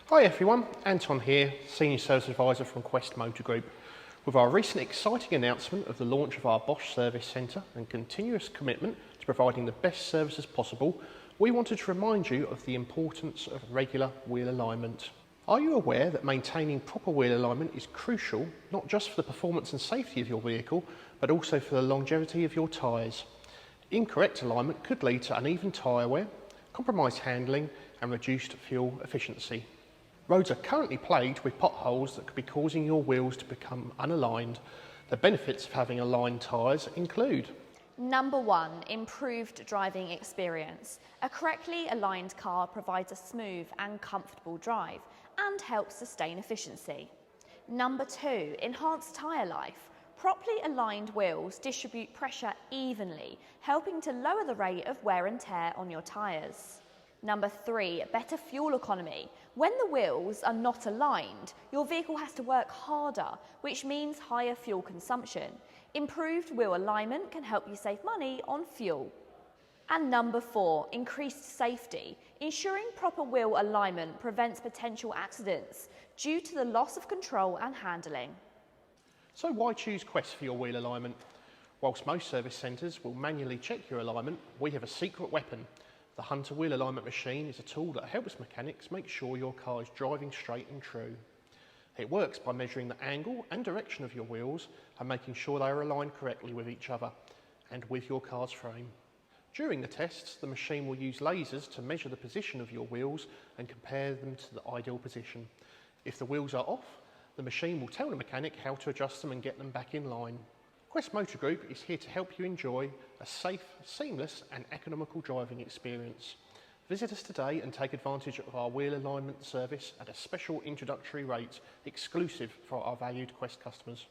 Hi everyone, Anton here, Senior Service Advisor from Quest Motor Group. With our recent exciting announcement of the launch of our Bosch Service Centre and continuous commitment to providing the best services possible, we wanted to remind you of the importance of regular wheel alignment. Are you aware that maintaining proper wheel alignment is crucial, not just for the performance and safety of your vehicle, but also for the longevity of your tyres? Incorrect alignment could lead to uneven tyre wear, compromised handling and reduced fuel efficiency. Roads are currently plagued with potholes that could be causing your wheels to become unaligned. The benefits of having aligned tyres include: Number 1, improved driving experience. A correctly aligned car provides a smooth and comfortable drive and helps sustain efficiency. Number 2, enhanced tyre life. Properly aligned wheels distribute pressure evenly, helping to lower the rate of wear and tear on your tyres. Number 3, better fuel economy. When the wheels are not aligned, your vehicle has to work harder, which means higher fuel consumption. Improved wheel alignment can help you save money on fuel. And number 4, increased safety. Ensuring proper wheel alignment prevents potential accidents due to the loss of control and handling. So why choose Quest for your wheel alignment? Whilst most service centres will manually check your alignment, we have a secret weapon. The Hunter Wheel Alignment Machine is a tool that helps mechanics make sure your car is driving straight and true. It works by measuring the angle and direction of your wheels and making sure they are aligned correctly with each other and with your car's frame. During the tests, the machine will use lasers to measure the position of your wheels and compare them to the ideal position. If the wheels are off, the machine will tell the mechanic how to adjust them and get them back in line. Quest Motor Group is here to help you enjoy a safe, seamless and economical driving experience. Visit us today and take advantage of our wheel alignment service at a special introductory rate exclusive for our valued Quest customers.